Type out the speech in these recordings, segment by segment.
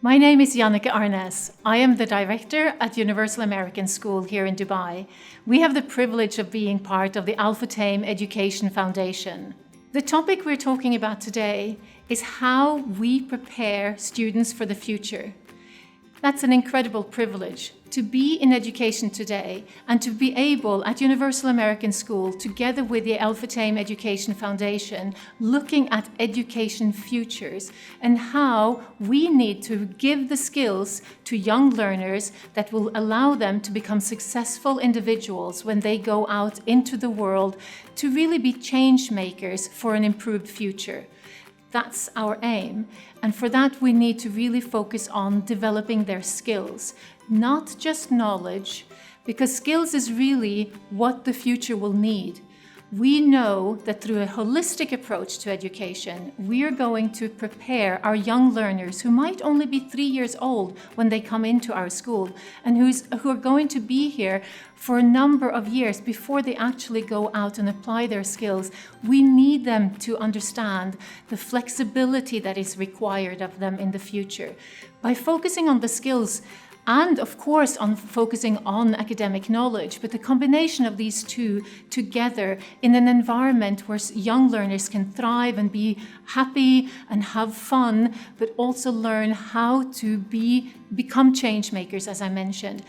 My name is Janecke Aarnaes. I am the director at Universal American School here in Dubai. We have the privilege of being part of the Al Futtaim Education Foundation. The topic we're talking about today is how we prepare students for the future. That's an incredible privilege to be in education today and to be able at Universal American School, together with the Al Futtaim Education Foundation, looking at education futures and how we need to give the skills to young learners that will allow them to become successful individuals when they go out into the world to really be change makers for an improved future. That's our aim. And for that, we need to really focus on developing their skills, not just knowledge, because skills is really what the future will need. We know that through a holistic approach to education, we are going to prepare our young learners who might only be 3 years old when they come into our school and who are going to be here for a number of years before they actually go out and apply their skills. We need them to understand the flexibility that is required of them in the future. By focusing on the skills, and of course on focusing on academic knowledge, but the combination of these two together in an environment where young learners can thrive and be happy and have fun, but also learn how to become change makers, as I mentioned.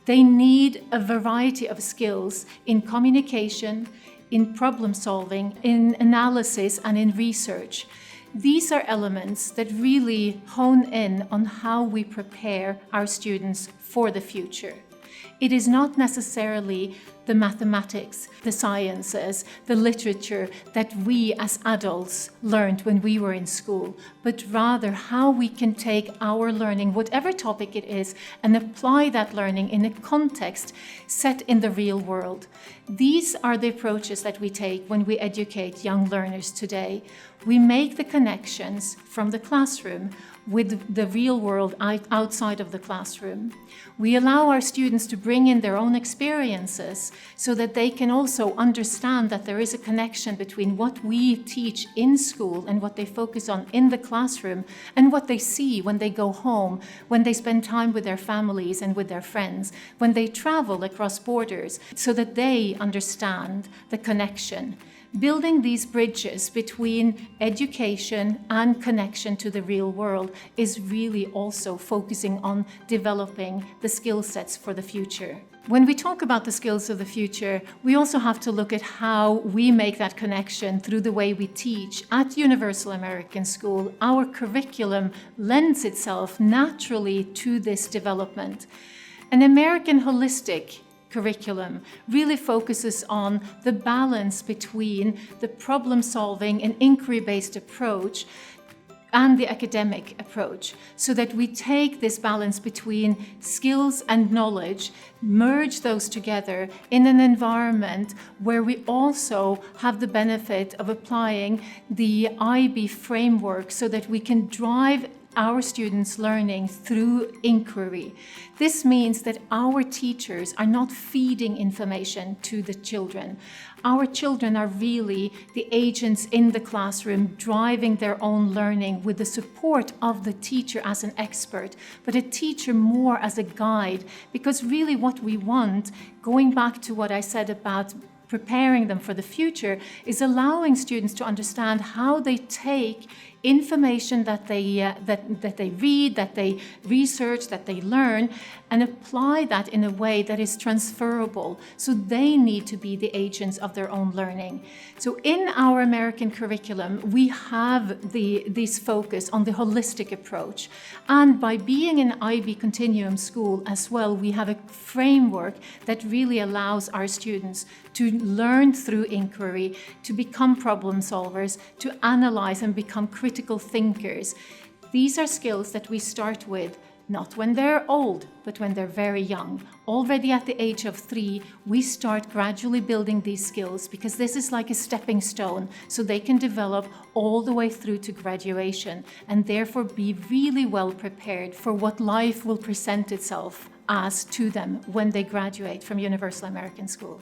They need a variety of skills in communication, in problem solving, in analysis, and in research. These are elements that really hone in on how we prepare our students for the future. It is not necessarily the mathematics, the sciences, the literature that we as adults learned when we were in school, but rather how we can take our learning, whatever topic it is, and apply that learning in a context set in the real world. These are the approaches that we take when we educate young learners today. We make the connections from the classroom with the real world outside of the classroom. We allow our students to bring in their own experiences so that they can also understand that there is a connection between what we teach in school and what they focus on in the classroom and what they see when they go home, when they spend time with their families and with their friends, when they travel across borders, so that they understand the connection. Building these bridges between education and connection to the real world is really also focusing on developing the skill sets for the future. When we talk about the skills of the future, we also have to look at how we make that connection through the way we teach. At Universal American School, our curriculum lends itself naturally to this development. An American holistic curriculum really focuses on the balance between the problem-solving and inquiry-based approach and the academic approach, so that we take this balance between skills and knowledge, merge those together in an environment where we also have the benefit of applying the IB framework so that we can drive our students' learning through inquiry. This means that our teachers are not feeding information to the children. Our children are really the agents in the classroom, driving their own learning with the support of the teacher as an expert, but a teacher more as a guide, because really what we want, going back to what I said about preparing them for the future, is allowing students to understand how they take information that they read, that they research, that they learn, and apply that in a way that is transferable. So they need to be the agents of their own learning. So in our American curriculum, we have this focus on the holistic approach. And by being an IB Continuum school as well, we have a framework that really allows our students to learn through inquiry, to become problem solvers, to analyze and become critical thinkers. These are skills that we start with not when they're old, but when they're very young. Already at the age of 3, we start gradually building these skills, because this is like a stepping stone, so they can develop all the way through to graduation and therefore be really well prepared for what life will present itself as to them when they graduate from Universal American School.